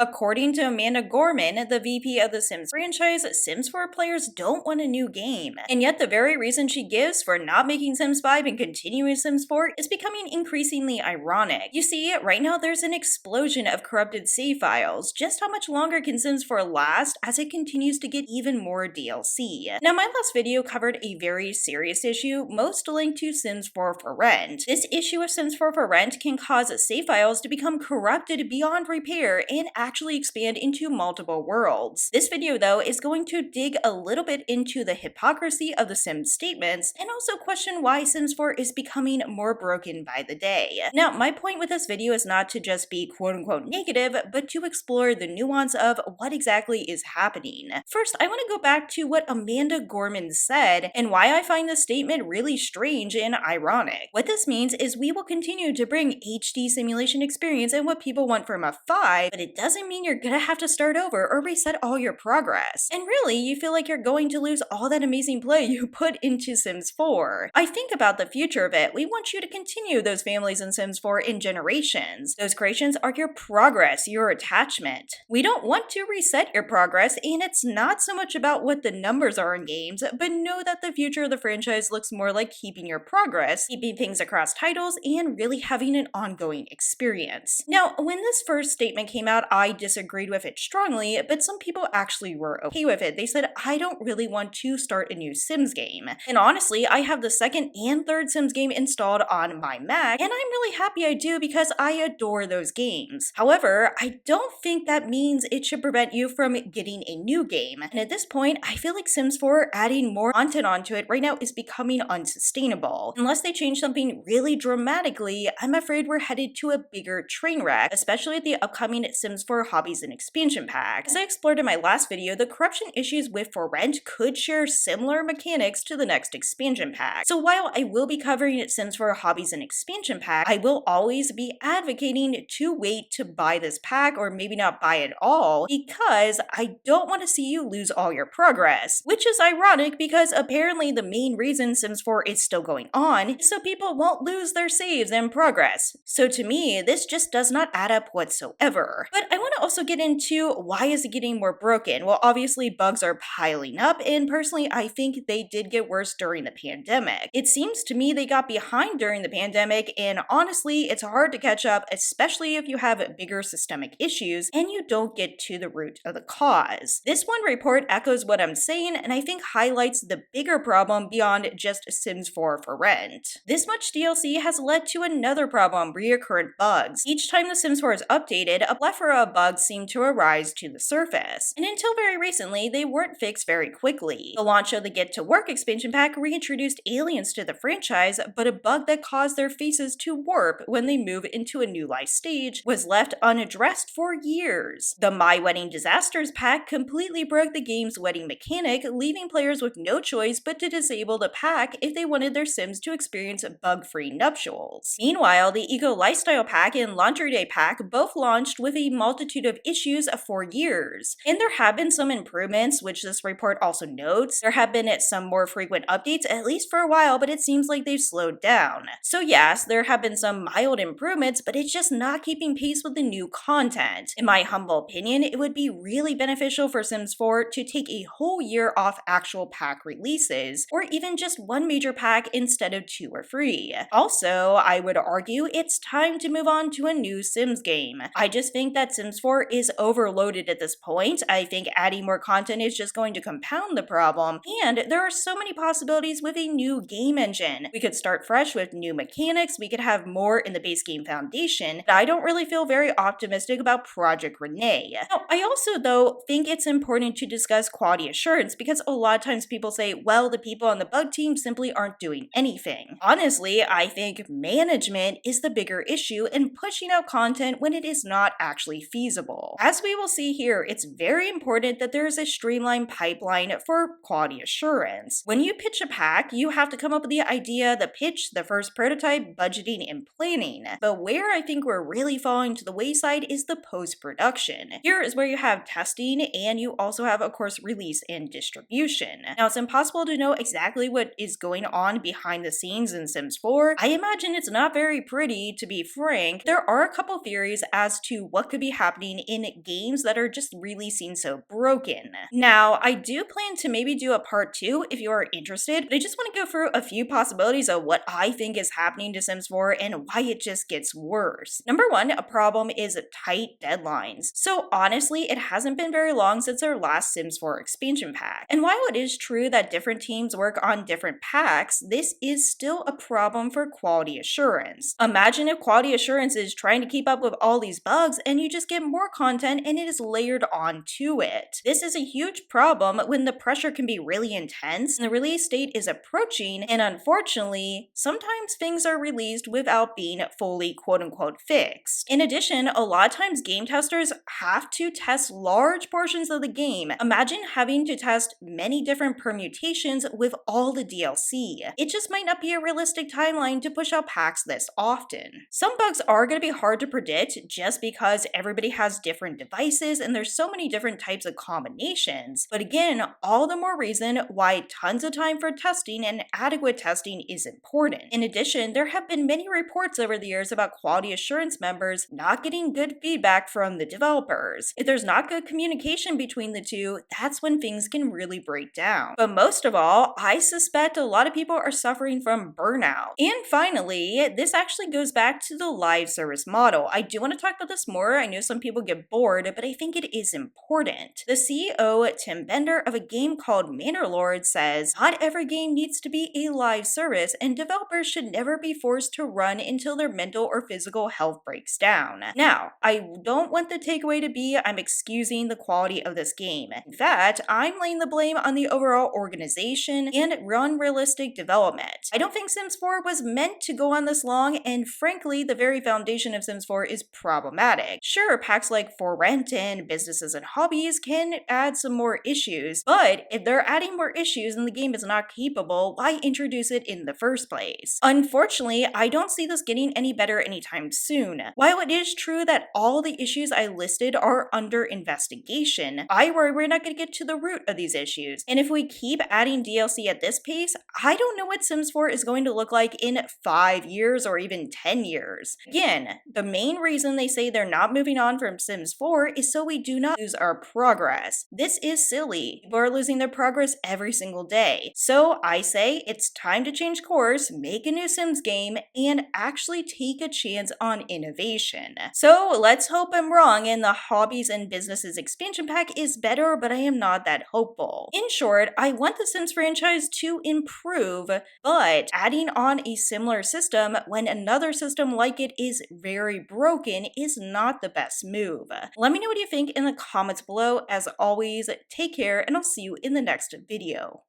According to Amanda Gorman, the VP of the Sims franchise, Sims 4 players don't want a new game. And yet the very reason she gives for not making Sims 5 and continuing Sims 4 is becoming increasingly ironic. You see, right now there's an explosion of corrupted save files. Just how much longer can Sims 4 last as it continues to get even more DLC? Now, my last video covered a very serious issue, most linked to Sims 4 for Rent. This issue of Sims 4 for Rent can cause save files to become corrupted beyond repair and actually expand into multiple worlds. This video, though, is going to dig a little bit into the hypocrisy of the Sims statements and also question why Sims 4 is becoming more broken by the day. Now, my point with this video is not to just be quote-unquote negative, but to explore the nuance of what exactly is happening. First, I want to go back to what Amanda Gorman said and why I find this statement really strange and ironic. What this means is we will continue to bring HD simulation experience and what people want from a 5, but it doesn't mean you're gonna have to start over or reset all your progress. And really, you feel like you're going to lose all that amazing play you put into Sims 4. I think about the future of it. We want you to continue those families in Sims 4 in generations. Those creations are your progress, your attachment. We don't want to reset your progress, and it's not so much about what the numbers are in games, but know that the future of the franchise looks more like keeping your progress, keeping things across titles, and really having an ongoing experience. Now, when this first statement came out, I disagreed with it strongly, but some people actually were okay with it. They said, I don't really want to start a new Sims game. And honestly, I have the second and third Sims game installed on my Mac, and I'm really happy I do because I adore those games. However, I don't think that means it should prevent you from getting a new game. And at this point, I feel like Sims 4 adding more content onto it right now is becoming unsustainable. Unless they change something really dramatically, I'm afraid we're headed to a bigger train wreck, especially at the upcoming Sims 4 Hobbies and Expansion Pack. As I explored in my last video, the corruption issues with For Rent could share similar mechanics to the next expansion pack. So while I will be covering Sims 4 Hobbies and Expansion Pack, I will always be advocating to wait to buy this pack, or maybe not buy it all, because I don't want to see you lose all your progress. Which is ironic because apparently the main reason Sims 4 is still going on is so people won't lose their saves and progress. So to me, this just does not add up whatsoever. But I want to also get into why is it getting more broken? Well, obviously bugs are piling up, and personally I think they did get worse during the pandemic. It seems to me they got behind during the pandemic, and honestly it's hard to catch up, especially if you have bigger systemic issues and you don't get to the root of the cause. This one report echoes what I'm saying, and I think highlights the bigger problem beyond just Sims 4 for Rent. This much DLC has led to another problem, recurrent bugs. Each time The Sims 4 is updated, a plethora of bugs seem to arise to the surface, and until very recently, they weren't fixed very quickly. The launch of the Get to Work expansion pack reintroduced aliens to the franchise, but a bug that caused their faces to warp when they move into a new life stage was left unaddressed for years. The My Wedding Disasters pack completely broke the game's wedding mechanic, leaving players with no choice but to disable the pack if they wanted their Sims to experience bug-free nuptials. Meanwhile, the Eco Lifestyle pack and Laundry Day pack both launched with a multitude of issues for years. And there have been some improvements, which this report also notes. There have been some more frequent updates, at least for a while, but it seems like they've slowed down. So yes, there have been some mild improvements, but it's just not keeping pace with the new content. In my humble opinion, it would be really beneficial for Sims 4 to take a whole year off actual pack releases, or even just one major pack instead of 2 or 3. Also, I would argue it's time to move on to a new Sims game. I just think that Sims 4 is overloaded at this point. I think adding more content is just going to compound the problem, and there are so many possibilities with a new game engine. We could start fresh with new mechanics, we could have more in the base game foundation, but I don't really feel very optimistic about Project Renee. Now, I also, though, think it's important to discuss quality assurance because a lot of times people say, well, the people on the bug team simply aren't doing anything. Honestly, I think management is the bigger issue in pushing out content when it is not actually feasible. As we will see here, it's very important that there is a streamlined pipeline for quality assurance. When you pitch a pack, you have to come up with the idea, the pitch, the first prototype, budgeting, and planning. But where I think we're really falling to the wayside is the post-production. Here is where you have testing, and you also have, of course, release and distribution. Now, it's impossible to know exactly what is going on behind the scenes in Sims 4. I imagine it's not very pretty, to be frank. There are a couple theories as to what could be happening happening in games that are just really seen so broken. Now, I do plan to maybe do a part 2 if you are interested, but I just want to go through a few possibilities of what I think is happening to Sims 4 and why it just gets worse. Number one, a problem is tight deadlines. So honestly, it hasn't been very long since our last Sims 4 expansion pack. And while it is true that different teams work on different packs, this is still a problem for quality assurance. Imagine if quality assurance is trying to keep up with all these bugs and you just get more content and it is layered onto it. This is a huge problem when the pressure can be really intense and the release date is approaching, and unfortunately, sometimes things are released without being fully quote-unquote fixed. In addition, a lot of times game testers have to test large portions of the game. Imagine having to test many different permutations with all the DLC. It just might not be a realistic timeline to push out packs this often. Some bugs are going to be hard to predict just because everybody has different devices and there's so many different types of combinations. But again, all the more reason why tons of time for testing and adequate testing is important. In addition, there have been many reports over the years about quality assurance members not getting good feedback from the developers. If there's not good communication between the two, that's when things can really break down. But most of all, I suspect a lot of people are suffering from burnout. And finally, this actually goes back to the live service model. I do want to talk about this more. I know some people get bored, but I think it is important. The CEO, Tim Bender, of a game called Manor Lord says, "Not every game needs to be a live service, and developers should never be forced to run until their mental or physical health breaks down." Now, I don't want the takeaway to be I'm excusing the quality of this game. In fact, I'm laying the blame on the overall organization and unrealistic development. I don't think Sims 4 was meant to go on this long, and frankly, the very foundation of Sims 4 is problematic. Sure, packs like For Rent and Businesses and Hobbies can add some more issues, but if they're adding more issues and the game is not capable, why introduce it in the first place? Unfortunately, I don't see this getting any better anytime soon. While it is true that all the issues I listed are under investigation, I worry we're not going to get to the root of these issues. And if we keep adding DLC at this pace, I don't know what Sims 4 is going to look like in 5 years or even 10 years. Again, the main reason they say they're not moving on from Sims 4 is so we do not lose our progress. This is silly. People are losing their progress every single day. So I say it's time to change course, make a new Sims game, and actually take a chance on innovation. So let's hope I'm wrong and the Hobbies and Businesses expansion pack is better, but I am not that hopeful. In short, I want the Sims franchise to improve, but adding on a similar system when another system like it is very broken is not the best move. Let me know what you think in the comments below. As always, take care and I'll see you in the next video.